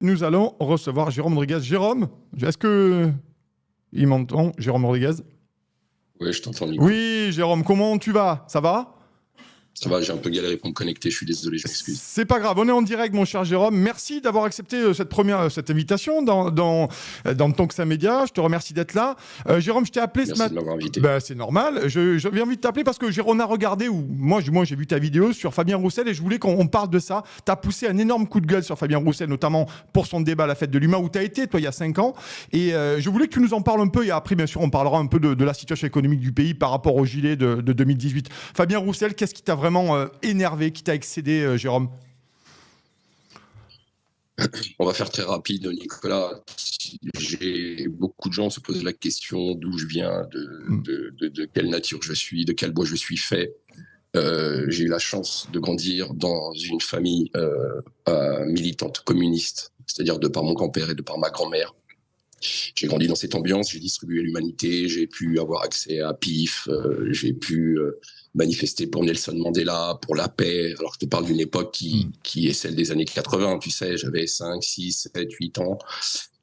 Nous allons recevoir Jérôme Rodriguez. Jérôme, est-ce que il m'entend, Jérôme Rodriguez? Oui, je t'entends, Nico. Oui, Jérôme, comment tu vas? Ça va? Ça va, j'ai un peu galéré pour me connecter, je suis désolé, je m'excuse. C'est pas grave, on est en direct, mon cher Jérôme. Merci d'avoir accepté cette invitation dans Tonxa Média. Je te remercie d'être là. Jérôme, je t'ai appelé ce matin. Merci de m'avoir invité. C'est normal. J'avais envie de t'appeler parce que on a regardé, moi j'ai vu ta vidéo sur Fabien Roussel et je voulais qu'on parle de ça. Tu as poussé un énorme coup de gueule sur Fabien Roussel, notamment pour son débat à la fête de l'humain où tu as été, toi, il y a 5 ans. Et je voulais que tu nous en parles un peu. Et après, bien sûr, on parlera un peu de la situation économique du pays par rapport au gilet de 2018. Fabien Roussel, qu'est-ce qui t'a vraiment énervé, qui t'a excédé, Jérôme? On va faire très rapide, Nicolas. Beaucoup de gens se posent la question d'où je viens, de quelle nature je suis, de quel bois je suis fait. J'ai eu la chance de grandir dans une famille militante communiste, c'est-à-dire de par mon grand-père et de par ma grand-mère. J'ai grandi dans cette ambiance, j'ai distribué l'humanité, j'ai pu avoir accès à PIF, j'ai pu manifester pour Nelson Mandela, pour la paix. Alors je te parle d'une époque qui est celle des années 80, tu sais, j'avais 5, 6, 7, 8 ans.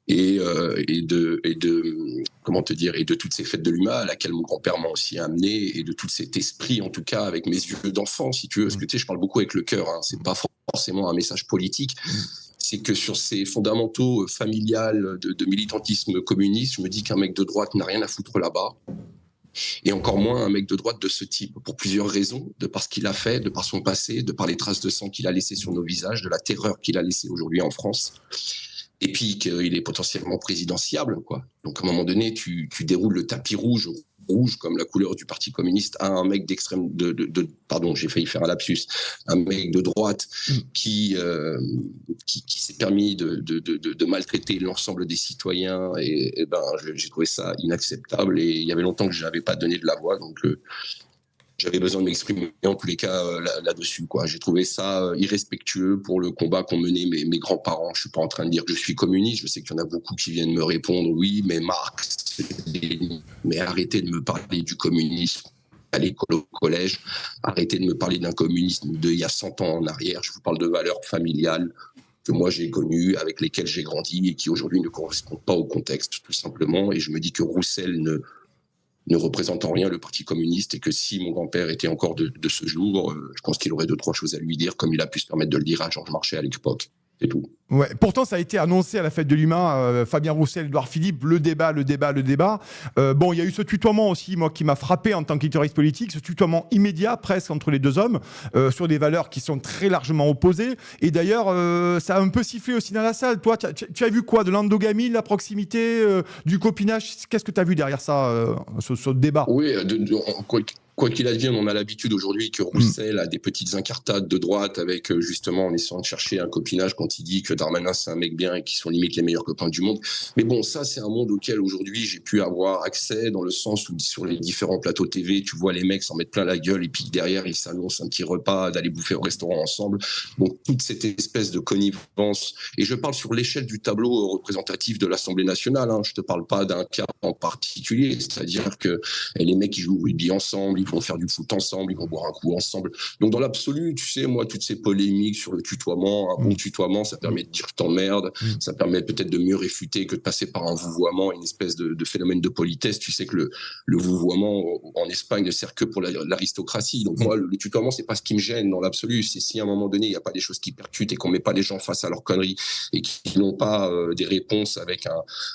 Et de comment te dire, et de toutes ces fêtes de l'humain à laquelle mon grand-père m'a aussi amené, et de tout cet esprit, en tout cas avec mes yeux d'enfant, si tu veux, parce que tu sais, je parle beaucoup avec le cœur, hein, c'est pas forcément un message politique. C'est que sur ces fondamentaux familiales de militantisme communiste, je me dis qu'un mec de droite n'a rien à foutre là-bas. Et encore moins un mec de droite de ce type, pour plusieurs raisons, de par ce qu'il a fait, de par son passé, de par les traces de sang qu'il a laissées sur nos visages, de la terreur qu'il a laissée aujourd'hui en France. Et puis qu'il est potentiellement présidentiable, quoi. Donc à un moment donné, tu déroules le tapis rouge comme la couleur du Parti communiste, à un mec d'extrême, pardon, j'ai failli faire un lapsus, un mec de droite qui s'est permis de maltraiter l'ensemble des citoyens, et ben j'ai trouvé ça inacceptable, et il y avait longtemps que je n'avais pas donné de la voix, donc j'avais besoin de m'exprimer en tous les cas là-dessus, quoi. J'ai trouvé ça irrespectueux pour le combat qu'ont mené mes grands-parents. Je suis pas en train de dire que je suis communiste. Je sais qu'il y en a beaucoup qui viennent me répondre oui, mais Marx, mais arrêtez de me parler du communisme à l'école, au collège. Arrêtez de me parler d'un communisme d'il y a 100 ans en arrière. Je vous parle de valeurs familiales que moi j'ai connues, avec lesquelles j'ai grandi et qui aujourd'hui ne correspondent pas au contexte, tout simplement. Et je me dis que Roussel ne représente en rien le Parti communiste, et que si mon grand-père était encore de ce jour, je pense qu'il aurait 2-3 choses à lui dire, comme il a pu se permettre de le dire à Georges Marchais à l'époque. C'est tout. Ouais. Pourtant, ça a été annoncé à la fête de l'humain, Fabien Roussel, Édouard Philippe, le débat. Bon, il y a eu ce tutoiement aussi, moi, qui m'a frappé en tant qu'éditorialiste politique, ce tutoiement immédiat, presque, entre les deux hommes, sur des valeurs qui sont très largement opposées. Et d'ailleurs, ça a un peu sifflé aussi dans la salle. Toi, tu as vu quoi? De l'endogamie, de la proximité, du copinage? Qu'est-ce que tu as vu derrière ça, ce débat? Oui, quoi qu'il advienne, on a l'habitude aujourd'hui que Roussel a des petites incartades de droite avec justement en essayant de chercher un copinage quand il dit que Darmanin c'est un mec bien et qu'ils sont limite les meilleurs copains du monde. Mais bon, ça c'est un monde auquel aujourd'hui j'ai pu avoir accès, dans le sens où sur les différents plateaux TV, tu vois les mecs s'en mettre plein la gueule et puis derrière ils s'annoncent un petit repas, d'aller bouffer au restaurant ensemble. Donc toute cette espèce de connivence, et je parle sur l'échelle du tableau représentatif de l'Assemblée nationale, hein. Je te parle pas d'un cas en particulier, c'est-à-dire que les mecs ils jouent au rugby ensemble, ils vont faire du foot ensemble, ils vont boire un coup ensemble. Donc dans l'absolu, tu sais, moi, toutes ces polémiques sur le tutoiement, un bon tutoiement, ça permet de dire je t'emmerde, ça permet peut-être de mieux réfuter que de passer par un vouvoiement, une espèce de phénomène de politesse. Tu sais que le vouvoiement en Espagne ne sert que pour l'aristocratie. Donc moi, le tutoiement, c'est pas ce qui me gêne dans l'absolu. C'est si à un moment donné, il n'y a pas des choses qui percutent et qu'on met pas les gens face à leurs conneries et qu'ils n'ont pas des réponses avec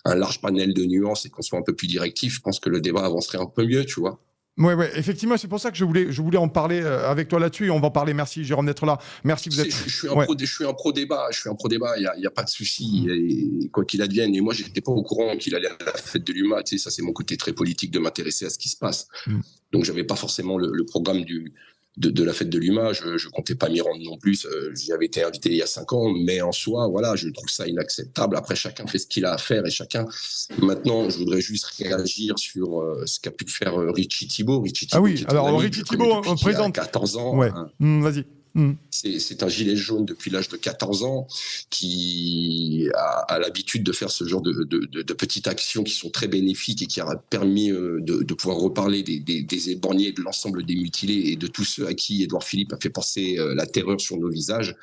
un large panel de nuances et qu'on soit un peu plus directif, je pense que le débat avancerait un peu mieux, tu vois. Ouais, effectivement, c'est pour ça que je voulais en parler avec toi là-dessus, et on va en parler. Merci Jérôme d'être là. Merci, vous êtes. Je suis un pro débat, il y a pas de souci, et quoi qu'il advienne. Et moi, j'étais pas au courant qu'il allait à la fête de l'UMA. Tu sais, ça c'est mon côté très politique de m'intéresser à ce qui se passe. Donc j'avais pas forcément le programme de la fête de l'UMA, je comptais pas m'y rendre non plus. J'y avais été invité il y a 5 ans, mais en soi, voilà, je trouve ça inacceptable. Après, chacun fait ce qu'il a à faire, et chacun. Maintenant, je voudrais juste réagir sur ce qu'a pu faire Richie Thibault. Ah oui, alors Richie Thibault, on présente. 14 ans. Ouais. Vas-y. C'est un gilet jaune depuis l'âge de 14 ans qui a l'habitude de faire ce genre de petites actions qui sont très bénéfiques et qui a permis de pouvoir reparler des éborgnés, de l'ensemble des mutilés et de tous ceux à qui Édouard Philippe a fait passer la terreur sur nos visages.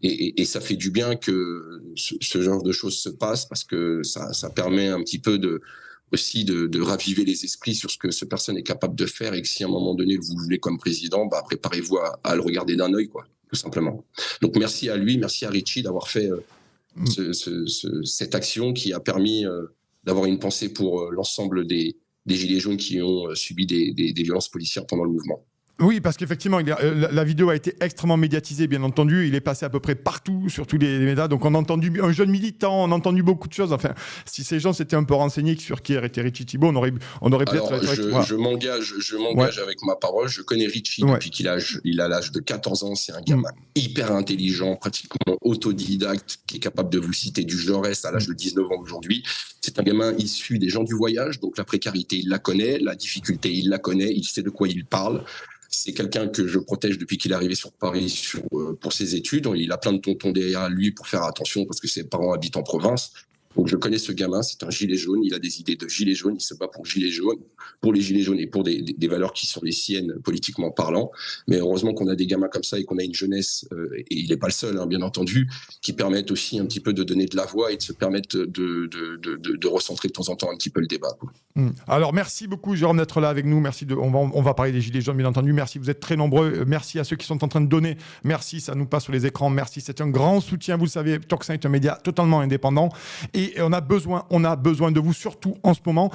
Et ça fait du bien que ce genre de choses se passe, parce que ça permet un petit peu aussi de raviver les esprits sur ce que cette personne est capable de faire, et que si à un moment donné vous le voulez comme président, préparez-vous à le regarder d'un œil, quoi, tout simplement. Donc merci à lui, merci à Richie d'avoir fait cette action qui a permis d'avoir une pensée pour l'ensemble des Gilets jaunes qui ont subi des violences policières pendant le mouvement. Oui, parce qu'effectivement, la vidéo a été extrêmement médiatisée, bien entendu. Il est passé à peu près partout, sur tous les médias. Donc, on a entendu un jeune militant, on a entendu beaucoup de choses. Enfin, si ces gens s'étaient un peu renseignés sur qui était Richie Thibault, on aurait peut-être... Alors, je m'engage avec ma parole. Je connais Richie depuis qu'il a l'âge de 14 ans. C'est un gamin hyper intelligent, pratiquement autodidacte, qui est capable de vous citer du Jaurès à l'âge de 19 ans aujourd'hui. C'est un gamin issu des gens du voyage. Donc, la précarité, il la connaît. La difficulté, il la connaît. Il sait de quoi il parle. C'est quelqu'un que je protège depuis qu'il est arrivé sur Paris pour ses études. Il a plein de tontons derrière lui pour faire attention, parce que ses parents habitent en province. Donc je connais ce gamin, c'est un gilet jaune, il a des idées de gilet jaune, il se bat pour les gilets jaunes et pour des valeurs qui sont les siennes politiquement parlant. Mais heureusement qu'on a des gamins comme ça et qu'on a une jeunesse, et il n'est pas le seul, hein, bien entendu, qui permettent aussi un petit peu de donner de la voix et de se permettre de recentrer de temps en temps un petit peu le débat, quoi. Alors merci beaucoup Jérôme d'être là avec nous, merci on va parler des gilets jaunes bien entendu, merci, vous êtes très nombreux, merci à ceux qui sont en train de donner, merci, ça nous passe sur les écrans, merci, c'est un grand soutien, vous le savez, Turkcin est un média totalement indépendant et on a besoin de vous, surtout en ce moment.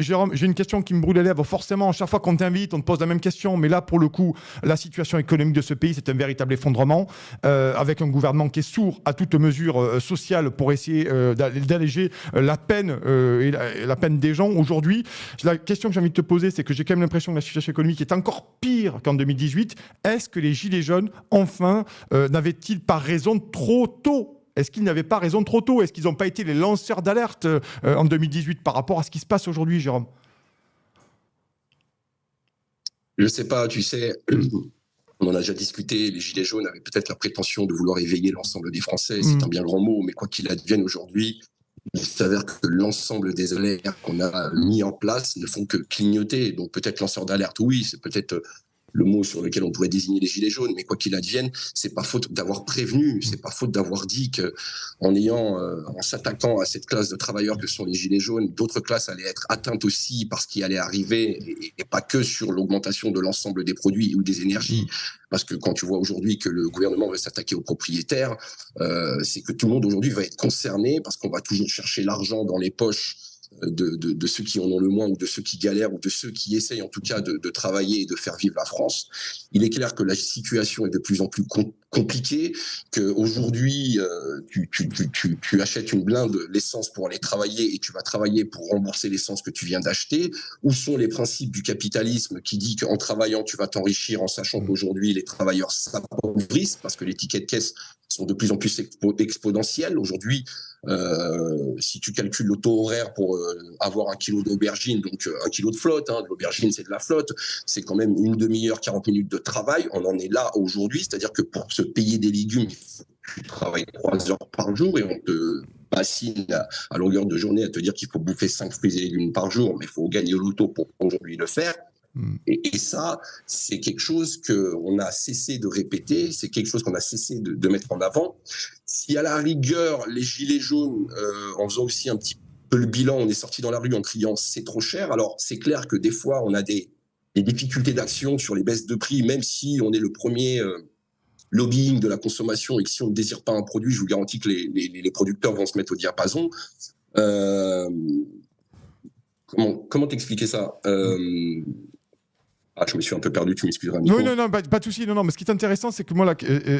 Jérôme, j'ai une question qui me brûle les lèvres, forcément chaque fois qu'on t'invite on te pose la même question, mais là pour le coup la situation économique de ce pays c'est un véritable effondrement, avec un gouvernement qui est sourd à toute mesure sociale pour essayer d'alléger la peine et la peine des gens. Aujourd'hui, la question que j'ai envie de te poser, c'est que j'ai quand même l'impression que la situation économique est encore pire qu'en 2018. Est-ce que les Gilets jaunes, enfin, n'avaient-ils pas raison trop tôt ? Est-ce qu'ils n'avaient pas raison trop tôt ? Est-ce qu'ils n'ont pas été les lanceurs d'alerte en 2018 par rapport à ce qui se passe aujourd'hui, Jérôme ? Je ne sais pas, tu sais, on en a déjà discuté, les Gilets jaunes avaient peut-être la prétention de vouloir éveiller l'ensemble des Français, c'est un bien grand mot, mais quoi qu'il advienne aujourd'hui, il s'avère que l'ensemble des alertes qu'on a mis en place ne font que clignoter. Donc peut-être lanceur d'alerte, oui, c'est peut-être le mot sur lequel on pourrait désigner les Gilets jaunes, mais quoi qu'il advienne, c'est pas faute d'avoir prévenu, c'est pas faute d'avoir dit que en s'attaquant à cette classe de travailleurs que sont les Gilets jaunes, d'autres classes allaient être atteintes aussi par ce qui allait arriver, et pas que sur l'augmentation de l'ensemble des produits ou des énergies. Parce que quand tu vois aujourd'hui que le gouvernement veut s'attaquer aux propriétaires, c'est que tout le monde aujourd'hui va être concerné, parce qu'on va toujours chercher l'argent dans les poches de ceux qui en ont le moins, ou de ceux qui galèrent, ou de ceux qui essayent en tout cas de travailler et de faire vivre la France. Il est clair que la situation est de plus en plus compliquée, qu'aujourd'hui tu achètes une blinde l'essence pour aller travailler, et tu vas travailler pour rembourser l'essence que tu viens d'acheter. Où sont les principes du capitalisme qui dit qu'en travaillant tu vas t'enrichir, en sachant qu'aujourd'hui les travailleurs s'appauvrissent parce que les tickets de caisse sont de plus en plus exponentiels. Aujourd'hui, si tu calcules le taux horaire pour avoir un kilo d'aubergine, donc un kilo de flotte, de l'aubergine c'est de la flotte, c'est quand même une demi-heure, 40 minutes de travail. On en est là aujourd'hui, c'est-à-dire que pour se payer des légumes, tu travailles 3 heures par jour, et on te bassine à longueur de journée à te dire qu'il faut bouffer 5 fruits et légumes par jour, mais il faut gagner au loto pour aujourd'hui le faire. Et ça, c'est quelque chose qu'on a cessé de répéter, c'est quelque chose qu'on a cessé de mettre en avant. Si à la rigueur, les Gilets jaunes, en faisant aussi un petit peu le bilan, on est sorti dans la rue en criant « c'est trop cher », alors c'est clair que des fois, on a des difficultés d'action sur les baisses de prix, même si on est le premier lobbying de la consommation, et que si on ne désire pas un produit, je vous garantis que les producteurs vont se mettre au diapason. Comment t'expliquer ça ? Je me suis un peu perdu, tu m'excuseras. Non, pas de souci. Non, mais ce qui est intéressant, c'est que moi, là,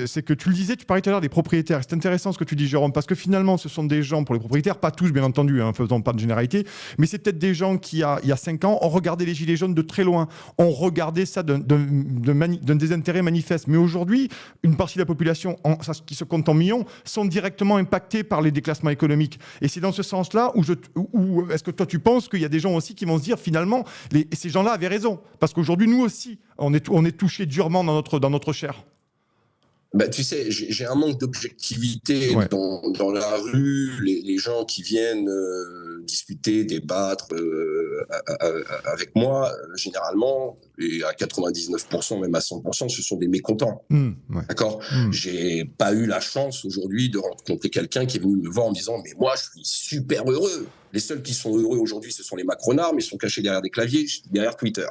c'est que tu le disais, tu parlais tout à l'heure des propriétaires. C'est intéressant ce que tu dis, Jérôme, parce que finalement, ce sont des gens, pour les propriétaires, pas tous, bien entendu, faisant pas de généralité, mais c'est peut-être des gens qui, il y a 5 ans, ont regardé les Gilets jaunes de très loin, ont regardé ça d'un désintérêt manifeste. Mais aujourd'hui, une partie de la population, qui se compte en millions, sont directement impactés par les déclassements économiques. Et c'est dans ce sens-là où est-ce que toi, tu penses qu'il y a des gens aussi qui vont se dire, finalement, ces gens-là avaient raison, parce qu'aujourd'hui, nous aussi, on est touché durement dans notre chair. Tu sais, j'ai un manque d'objectivité dans la rue. Les gens qui viennent discuter, débattre, avec moi, généralement, et à 99%, même à 100%, ce sont des mécontents. Ouais. D'accord. J'ai pas eu la chance aujourd'hui de rencontrer quelqu'un qui est venu me voir en me disant « Mais moi, je suis super heureux ». Les seuls qui sont heureux aujourd'hui, ce sont les macronards, mais ils sont cachés derrière des claviers, derrière Twitter.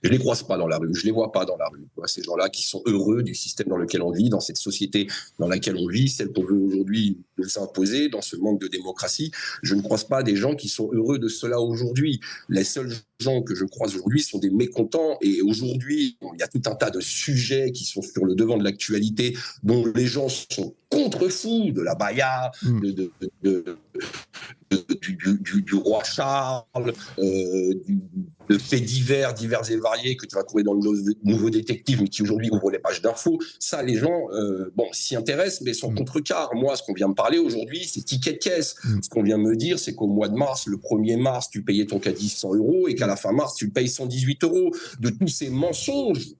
Je les croise pas dans la rue, je les vois pas dans la rue. Ces gens-là qui sont heureux du système dans lequel on vit, dans cette société dans laquelle on vit, celle qu'on veut aujourd'hui nous imposer, dans ce manque de démocratie. Je ne croise pas des gens qui sont heureux de cela aujourd'hui. Les seuls gens que je croise aujourd'hui sont des mécontents. Et aujourd'hui, il y a tout un tas de sujets qui sont sur le devant de l'actualité, dont les gens sont contre-fous, de la Baïa, du roi Charles, de faits divers et variés que tu vas trouver dans le Nouveau Détective, mais qui aujourd'hui ouvrent les pages d'infos. Ça, les gens s'y intéressent, mais sont contre-quart. Moi, ce qu'on vient me parler aujourd'hui, c'est ticket de caisse. Ce qu'on vient me dire, c'est qu'au mois de mars, le 1er mars, tu payais ton caddie 100 € et qu'à la fin mars, tu payes 118 €. De tous ces mensonges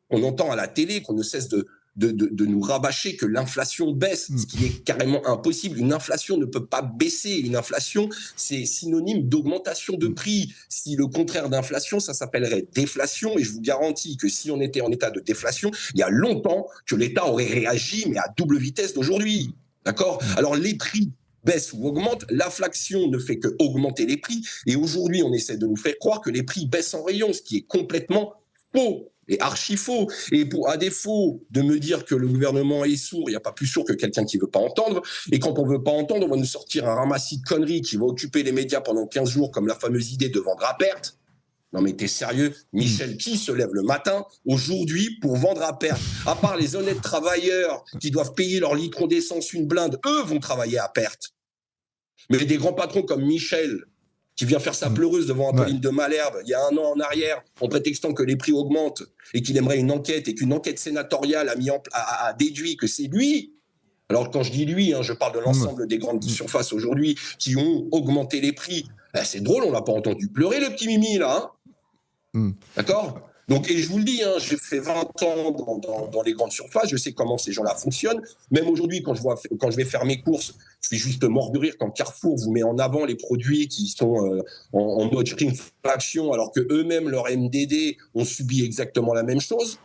qu'on entend à la télé, qu'on ne cesse de nous rabâcher que l'inflation baisse, ce qui est carrément impossible. Une inflation ne peut pas baisser. Une inflation, c'est synonyme d'augmentation de prix. Si le contraire d'inflation, ça s'appellerait déflation. Et je vous garantis que si on était en état de déflation, il y a longtemps que l'État aurait réagi, mais à double vitesse d'aujourd'hui. D'accord ? Alors les prix baissent ou augmentent, l'inflation ne fait que augmenter les prix. Et aujourd'hui, on essaie de nous faire croire que les prix baissent en rayon, ce qui est complètement faux. Et archi faux. Et à défaut de me dire que le gouvernement est sourd, il n'y a pas plus sourd que quelqu'un qui ne veut pas entendre. Et quand on ne veut pas entendre, on va nous sortir un ramassis de conneries qui va occuper les médias pendant 15 jours, comme la fameuse idée de vendre à perte. Non mais t'es sérieux, Michel, qui se lève le matin aujourd'hui pour vendre à perte? À part les honnêtes travailleurs qui doivent payer leur litre d'essence une blinde, eux vont travailler à perte. Mais des grands patrons comme Michel, qui vient faire sa pleureuse devant Apolline de Malherbe il y a un an en arrière, en prétextant que les prix augmentent et qu'il aimerait une enquête et qu'une enquête sénatoriale a déduit que c'est lui. Alors quand je dis lui, je parle de l'ensemble des grandes surfaces aujourd'hui qui ont augmenté les prix. C'est drôle, on l'a pas entendu pleurer le petit Mimi là. D'accord ? Donc, et je vous le dis, j'ai fait 20 ans dans les grandes surfaces, je sais comment ces gens-là fonctionnent. Même aujourd'hui, quand je vais faire mes courses, je suis juste mort de rire quand Carrefour vous met en avant les produits qui sont en mode shrinkflation, alors que eux-mêmes, leur MDD, ont subi exactement la même chose.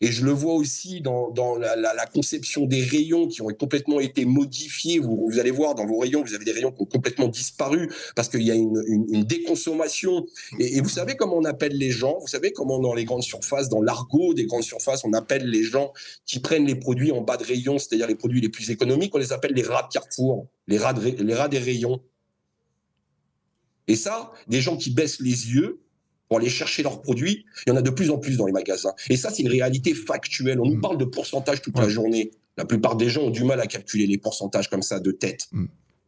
Et je le vois aussi dans la conception des rayons qui ont complètement été modifiés. Vous allez voir, dans vos rayons, vous avez des rayons qui ont complètement disparu parce qu'il y a une déconsommation. Et vous savez comment on appelle les gens? Vous savez comment dans les grandes surfaces, dans l'argot des grandes surfaces, on appelle les gens qui prennent les produits en bas de rayon, c'est-à-dire les produits les plus économiques, on les appelle les rats de Carrefour, les rats des rayons. Et ça, des gens qui baissent les yeux pour aller chercher leurs produits, il y en a de plus en plus dans les magasins. Et ça, c'est une réalité factuelle. On nous parle de pourcentage toute la journée. La plupart des gens ont du mal à calculer les pourcentages comme ça de tête.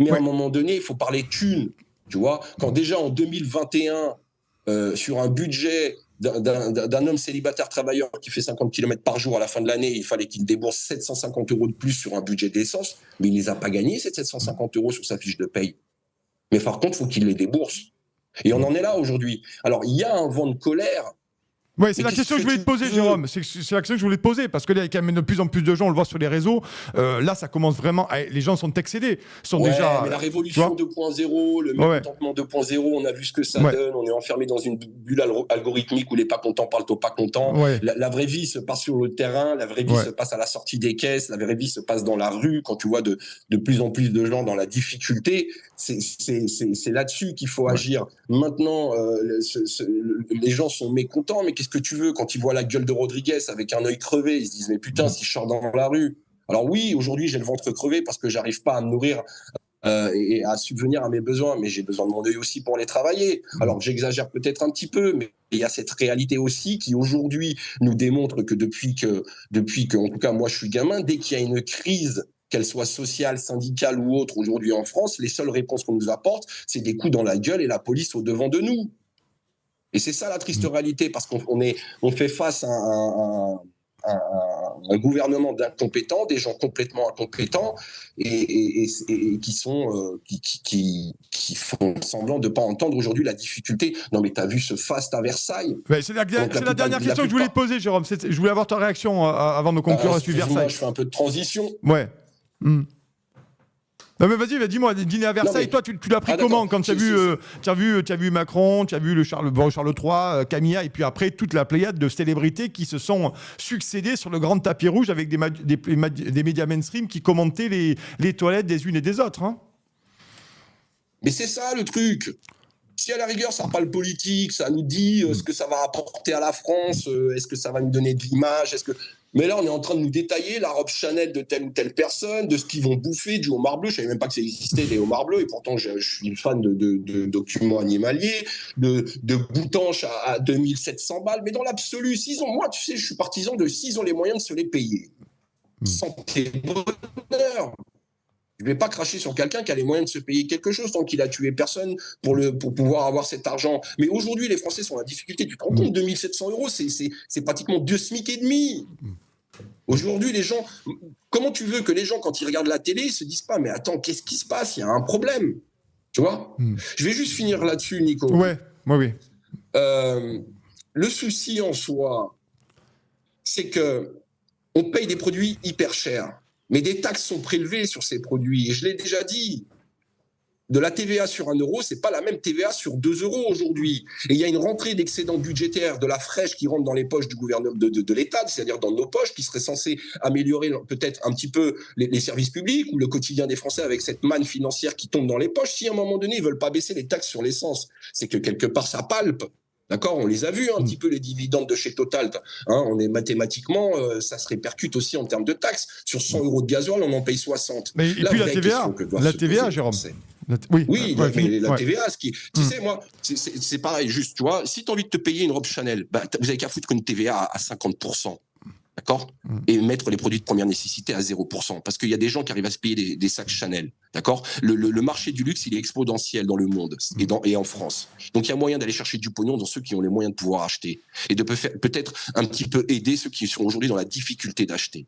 Mais à un moment donné, il faut parler thunes. Tu vois, quand déjà en 2021, sur un budget d'un homme célibataire travailleur qui fait 50 km par jour à la fin de l'année, il fallait qu'il débourse 750 € de plus sur un budget d'essence, mais il ne les a pas gagnés, ces 750 € sur sa fiche de paye. Mais par contre, il faut qu'il les débourse. Et on en est là aujourd'hui. Alors, il y a un vent de colère. Oui, c'est la question que je voulais te poser, Jérôme. C'est la question que je voulais te poser, parce que là, il y a quand même de plus en plus de gens, on le voit sur les réseaux. Là, ça commence vraiment. Les gens sont excédés. Déjà. Mais la révolution 2.0, le mécontentement 2.0, on a vu ce que ça donne. On est enfermé dans une bulle algorithmique où les pas contents parlent aux pas contents. La vraie vie se passe sur le terrain, la vraie vie se passe à la sortie des caisses, la vraie vie se passe dans la rue. Quand tu vois de plus en plus de gens dans la difficulté, c'est là-dessus qu'il faut agir. Maintenant, les gens sont mécontents, mais qu'est-ce que tu veux quand ils voient la gueule de Rodriguez avec un œil crevé? Ils se disent mais putain, si je sors dans la rue. Alors oui, aujourd'hui j'ai le ventre crevé parce que j'arrive pas à me nourrir et à subvenir à mes besoins, mais j'ai besoin de mon œil aussi pour aller travailler. Alors j'exagère peut-être un petit peu, mais il y a cette réalité aussi qui aujourd'hui nous démontre que depuis que en tout cas moi je suis gamin, dès qu'il y a une crise, qu'elle soit sociale, syndicale ou autre aujourd'hui en France, les seules réponses qu'on nous apporte, c'est des coups dans la gueule et la police au devant de nous. Et c'est ça la triste réalité, parce qu'on fait face à un gouvernement d'incompétents, des gens complètement incompétents et qui font semblant de ne pas entendre aujourd'hui la difficulté. Non mais t'as vu ce faste à Versailles? C'est la dernière question que je voulais te poser, Jérôme. Je voulais avoir ta réaction avant de conclure à suivre Versailles. Je fais un peu de transition. Ouais. Non mais vas-y, dis-moi, dîner à Versailles, mais... toi tu l'as pris comment quand tu as vu Macron, tu as vu Charles III, Camilla, et puis après toute la pléiade de célébrités qui se sont succédées sur le grand tapis rouge avec des médias mainstream qui commentaient les toilettes des unes et des autres. Hein. Mais c'est ça le truc. Si à la rigueur ça parle politique, ça nous dit ce que ça va apporter à la France, est-ce que ça va nous donner de l'image, Mais là on est en train de nous détailler la robe Chanel de telle ou telle personne, de ce qu'ils vont bouffer, du homard bleu. Je savais même pas que ça existait les homards bleus, et pourtant je suis fan de documents animaliers, de boutanches à 2700 balles. Mais dans l'absolu, moi tu sais, je suis partisan de s'ils ont les moyens de se les payer. Santé, bonheur. Je ne vais pas cracher sur quelqu'un qui a les moyens de se payer quelque chose tant qu'il a tué personne pour pouvoir avoir cet argent. Mais aujourd'hui, les Français sont en difficulté. Tu te rends compte, 2700 €, c'est pratiquement 2 SMIC et demi. Aujourd'hui, les gens, comment tu veux que les gens, quand ils regardent la télé, se disent pas, mais attends, qu'est-ce qui se passe? Il y a un problème. Tu vois? Je vais juste finir là-dessus, Nico. Ouais, oui. Le souci en soi, c'est que on paye des produits hyper chers. Mais des taxes sont prélevées sur ces produits. Et je l'ai déjà dit, de la TVA sur 1 €, c'est pas la même TVA sur 2 € aujourd'hui. Et il y a une rentrée d'excédent budgétaire de la fraîche qui rentre dans les poches du gouvernement de l'État, c'est-à-dire dans nos poches, qui serait censée améliorer peut-être un petit peu les services publics ou le quotidien des Français avec cette manne financière qui tombe dans les poches. Si à un moment donné, ils veulent pas baisser les taxes sur l'essence, c'est que quelque part, ça palpe. D'accord, on les a vus un petit peu les dividendes de chez Total. Hein, on est mathématiquement, ça se répercute aussi en termes de taxes. Sur 100 € de gasoil, on en paye 60. Mais et puis la TVA, Jérôme. Oui, la TVA, tu sais, moi, c'est pareil, juste, tu vois, si tu as envie de te payer une robe Chanel, vous avez qu'à foutre une TVA à 50%. D'accord, et mettre les produits de première nécessité à 0%. Parce qu'il y a des gens qui arrivent à se payer des sacs Chanel. D'accord, le marché du luxe, il est exponentiel dans le monde et en France. Donc il y a moyen d'aller chercher du pognon dans ceux qui ont les moyens de pouvoir acheter. Et de peut-être un petit peu aider ceux qui sont aujourd'hui dans la difficulté d'acheter.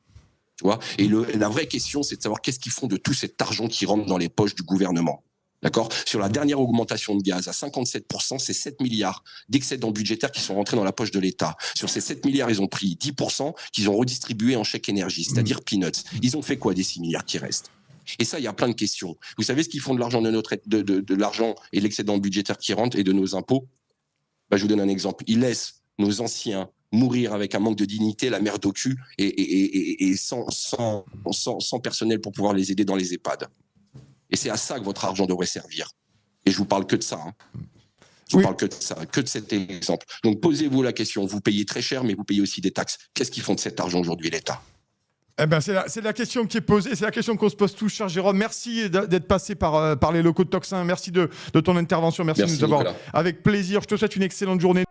Tu vois, et la vraie question, c'est de savoir qu'est-ce qu'ils font de tout cet argent qui rentre dans les poches du gouvernement. D'accord. Sur la dernière augmentation de gaz à 57%, c'est 7 milliards d'excédents budgétaires qui sont rentrés dans la poche de l'État. Sur ces 7 milliards, ils ont pris 10% qu'ils ont redistribué en chèque énergie, c'est-à-dire peanuts. Ils ont fait quoi des 6 milliards qui restent? Et ça, il y a plein de questions. Vous savez ce qu'ils font de l'argent de l'argent et l'excédent budgétaire qui rentre et de nos impôts? Je vous donne un exemple. Ils laissent nos anciens mourir avec un manque de dignité, la merde au cul et sans personnel pour pouvoir les aider dans les EHPAD. Et c'est à ça que votre argent devrait servir. Et je vous parle que de ça. Hein. Je vous parle que de ça, que de cet exemple. Donc posez-vous la question. Vous payez très cher, mais vous payez aussi des taxes. Qu'est-ce qu'ils font de cet argent aujourd'hui, l'État? Eh ben c'est la question qui est posée, c'est la question qu'on se pose tous, cher Jérôme. Merci d'être passé par les locaux de Tocsin. Merci de ton intervention. Merci de nous avoir avec plaisir. Je te souhaite une excellente journée.